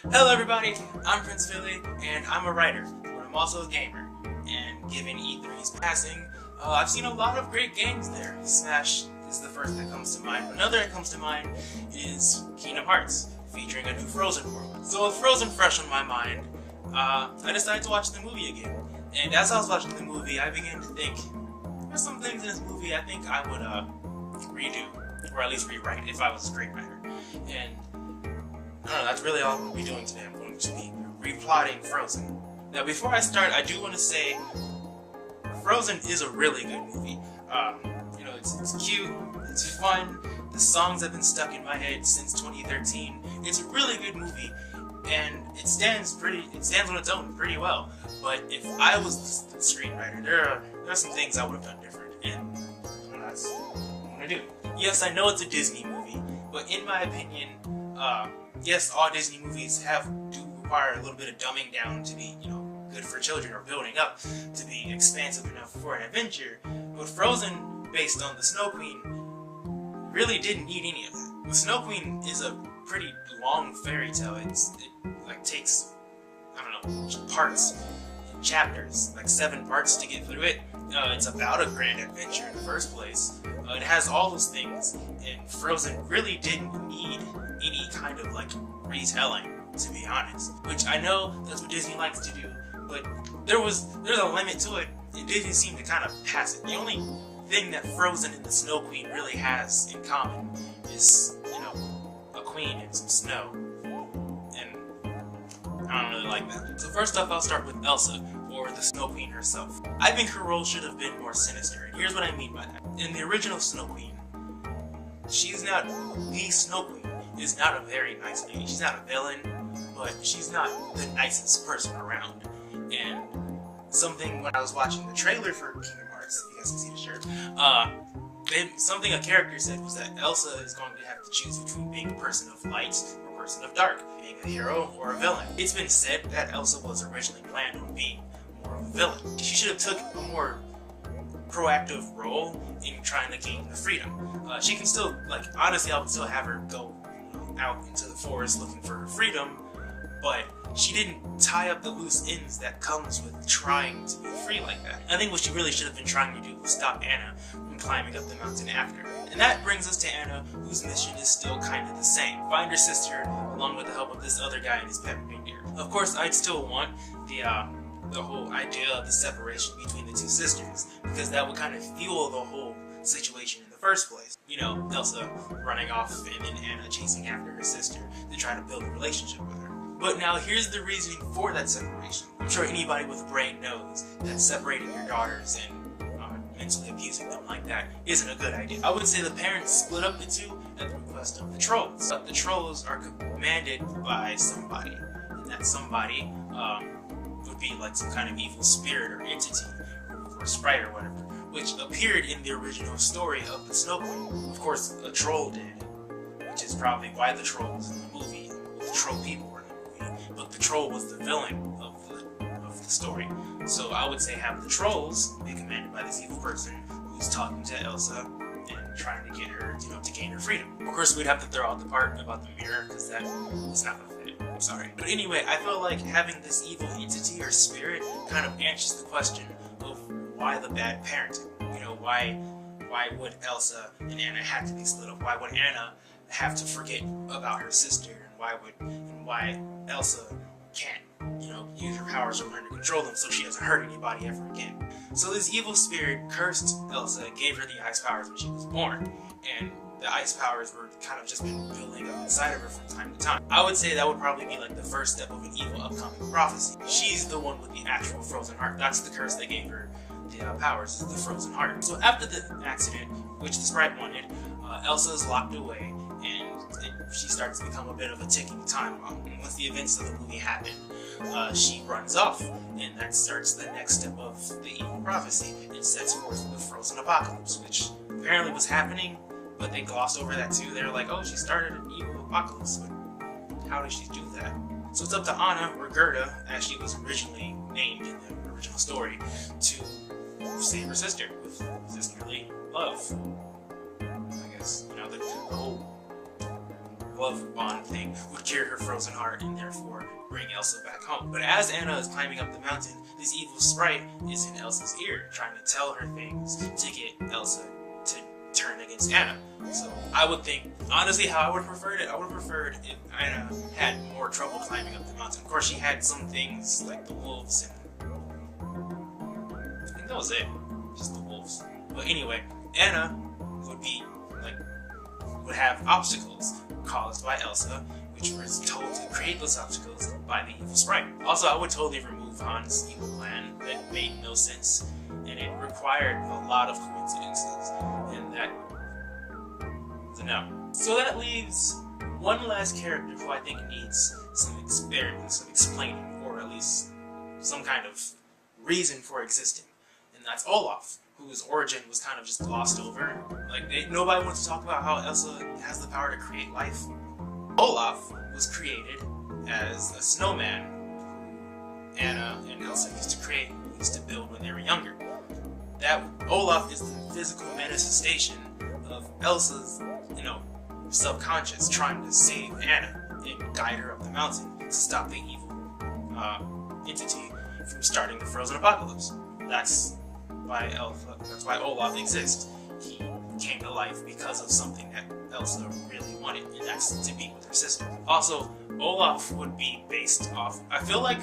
Hello everybody, I'm Prince Philly, and I'm a writer, but I'm also a gamer. And given E3's passing, I've seen a lot of great games there. Smash is the first that comes to mind. Another that comes to mind is Kingdom Hearts, featuring a new Frozen world. So with Frozen fresh on my mind, I decided to watch the movie again. And as I was watching the movie, I began to think, there's some things in this movie I think I would redo, or at least rewrite if I was a screenwriter. And I don't know, that's really all I'm going to be doing today. I'm going to be replotting Frozen. Now, before I start, I do want to say Frozen is a really good movie. You know, it's cute, it's fun. The songs have been stuck in my head since 2013. It's a really good movie, and it stands on its own pretty well. But if I was the screenwriter, there are some things I would have done different, and that's what I'm going to do. Yes, I know it's a Disney movie, but in my opinion, yes, all Disney movies do require a little bit of dumbing down to be, you know, good for children, or building up to be expansive enough for an adventure. But Frozen, based on the Snow Queen, really didn't need any of that. The Snow Queen is a pretty long fairy tale. It like takes, I don't know, parts, chapters, like 7 parts to get through it. It's about a grand adventure in the first place. It has all those things, and Frozen really didn't need any kind of like retelling, to be honest. Which I know that's what Disney likes to do, but there's a limit to it, and Disney seemed to kind of pass it. The only thing that Frozen and the Snow Queen really has in common is, you know, a queen and some snow. And I don't really like that. So first off, I'll start with Elsa, or the Snow Queen herself. I think her role should have been more sinister, and here's what I mean by that. In the original Snow Queen, she's not the Snow Queen. Is not a very nice lady. She's not a villain, but she's not the nicest person around. And something when I was watching the trailer for Kingdom Hearts, if you guys can see the shirt, something a character said was that Elsa is going to have to choose between being a person of light or a person of dark, being a hero or a villain. It's been said that Elsa was originally planned on being more of a villain. She should have took a more proactive role in trying to gain the freedom. She can still, like, honestly, I would still have her go out into the forest looking for her freedom, but she didn't tie up the loose ends that comes with trying to be free like that. I think what she really should have been trying to do was stop Anna from climbing up the mountain after her. And that brings us to Anna, whose mission is still kind of the same. Find her sister, along with the help of this other guy and his pet reindeer. Of course, I'd still want the whole idea of the separation between the two sisters, because that would kind of fuel the whole situation in the first place. You know, Elsa running off and then Anna chasing after her sister to try to build a relationship with her. But now here's the reasoning for that separation. I'm sure anybody with a brain knows that separating your daughters and mentally abusing them like that isn't a good idea. I would say the parents split up the two at the request of the trolls. But the trolls are commanded by somebody, and that somebody would be like some kind of evil spirit or entity or sprite or whatever, which appeared in the original story of the Snow Queen. Of course, a troll did, which is probably why the troll was in the movie. The troll people were in the movie, but the troll was the villain of the story. So I would say have the trolls be commanded by this evil person who's talking to Elsa and trying to get her, you know, to gain her freedom. Of course, we'd have to throw out the part about the mirror, because that is not gonna fit. I'm sorry. But anyway, I feel like having this evil entity or spirit kind of answers the question of why the bad parenting. You know, why would Elsa and Anna have to be split up? Why would Anna have to forget about her sister? And why Elsa can't, you know, use her powers or learn to control them so she doesn't hurt anybody ever again? So this evil spirit cursed Elsa and gave her the ice powers when she was born, and the ice powers were kind of just been building up inside of her from time to time. I would say that would probably be like the first step of an evil upcoming prophecy. She's the one with the actual frozen heart. That's the curse they gave her. The powers is the frozen heart. So after the accident, which the sprite wanted, Elsa is locked away, and she starts to become a bit of a ticking time bomb. And once the events of the movie happen, she runs off, and that starts the next step of the evil prophecy. It sets forth the frozen apocalypse, which apparently was happening, but they glossed over that too. They were like, oh, she started an evil apocalypse, but how did she do that? So it's up to Anna, or Gerda, as she was originally named in the original story, to save her sister with sisterly love. I guess, you know, the whole love bond thing would cure her frozen heart and therefore bring Elsa back home. But as Anna is climbing up the mountain, this evil sprite is in Elsa's ear, trying to tell her things to get Elsa to turn against Anna. So I would think, honestly, how I would have preferred it, I would have preferred if Anna had more trouble climbing up the mountain. Of course, she had some things like the wolves, and I think that was it, just the wolves. But anyway, Anna would have obstacles caused by Elsa, which was told to create those obstacles by the evil sprite. Also, I would totally remove Han's evil plan. That made no sense, and it required a lot of coincidences, and that was a no. So that leaves one last character who I think needs some explaining, or at least some kind of reason for existing, and that's Olaf, whose origin was kind of just glossed over. Like, nobody wants to talk about how Elsa has the power to create life. Olaf was created as a snowman Anna and Elsa used to build when they were younger. That Olaf is the physical manifestation of Elsa's, subconscious trying to save Anna and guide her up the mountain to stop the evil entity from starting the frozen apocalypse. That's why Olaf exists. He came to life because of something that Elsa really wanted, and that's to be with her sister. Also, Olaf would be based off, I feel like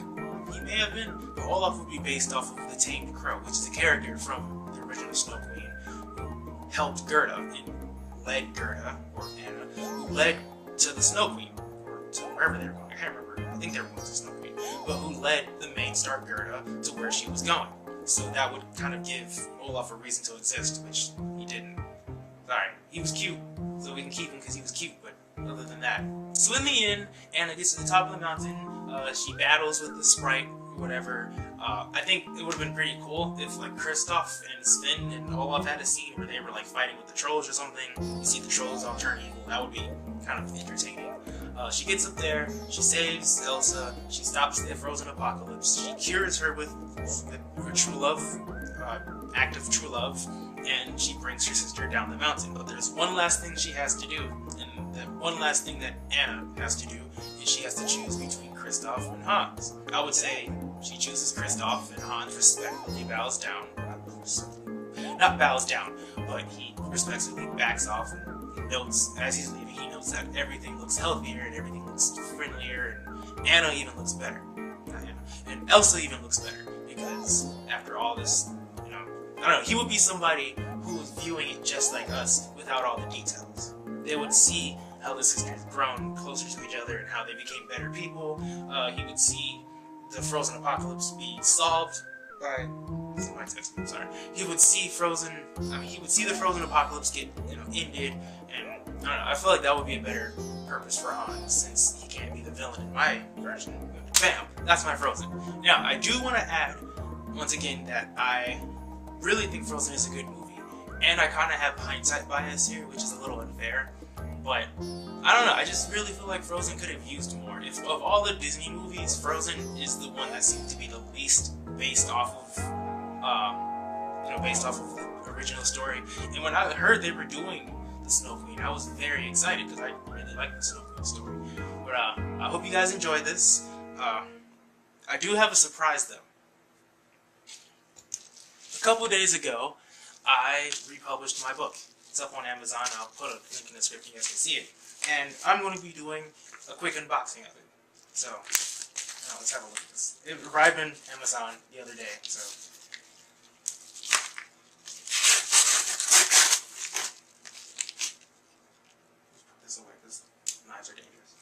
he may have been, but Olaf would be based off of the Tamed Crow, which is a character from the original Snow Queen who helped Gerda and led Gerda, or Anna, who led to the Snow Queen, or to wherever they were going. I can't remember. I think they were going to Snow Queen, but who led the main star Gerda to where she was going. So that would kind of give Olaf a reason to exist, which he didn't. Sorry, he was cute, so we can keep him because he was cute, but other than that. So in the end, Anna gets to the top of the mountain, she battles with the sprite, or whatever. I think it would have been pretty cool if, like, Kristoff and Sven and Olaf had a scene where they were, like, fighting with the trolls or something. You see the trolls all turn evil. That would be kind of entertaining. She gets up there, she saves Elsa, she stops the frozen apocalypse, she cures her with her true love, act of true love, and she brings her sister down the mountain. But there's one last thing she has to do, and that one last thing that Anna has to do is she has to choose between Kristoff and Hans. I would say she chooses Kristoff, and Hans respectfully bows down. Not bows down, but he respectfully backs off and notes, as he's leaving, he notes that everything looks healthier and everything looks friendlier, and Anna even looks better. Not Anna. And Elsa even looks better, because after all this, I don't know, he would be somebody who was viewing it just like us, without all the details. They would see how the sisters grown closer to each other and how they became better people. He would see the frozen apocalypse be solved by... Somebody text me, I'm sorry. He would see the frozen apocalypse get, ended, and I don't know, I feel like that would be a better purpose for Hans, since he can't be the villain in my version. Bam! That's my Frozen. Now, I do want to add, once again, that I really think Frozen is a good movie, and I kind of have hindsight bias here, which is a little unfair, but I don't know, I just really feel like Frozen could have used more. If of all the Disney movies, Frozen is the one that seems to be the least based off of the original story. And when I heard they were doing the Snow Queen, I was very excited because I really like the Snow Queen story. But I hope you guys enjoyed this. I do have a surprise though. A couple days ago, I republished my book. It's up on Amazon. I'll put a link in the description, you guys can see it. And I'm going to be doing a quick unboxing of it. So, let's have a look at this. It arrived on Amazon the other day, so... Let's put this away, because knives are dangerous.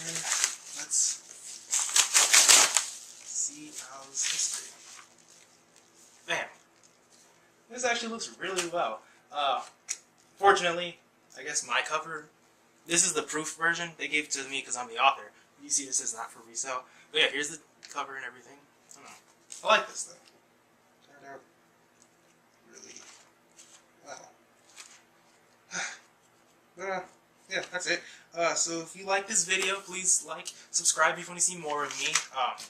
And let's see how's history. Bam! This actually looks really well. Fortunately, I guess my cover, this is the proof version. They gave it to me because I'm the author. You see this is not for resale. But yeah, here's the cover and everything. I don't know. I like this though. Turned out really well. But yeah, that's it. So if you like this video, please like, subscribe if you want to see more of me.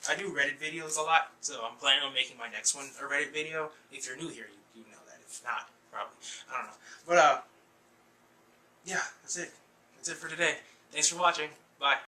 I do Reddit videos a lot, so I'm planning on making my next one a Reddit video. If you're new here, you know that. If not, probably. I don't know. But yeah, that's it. That's it for today. Thanks for watching. Bye.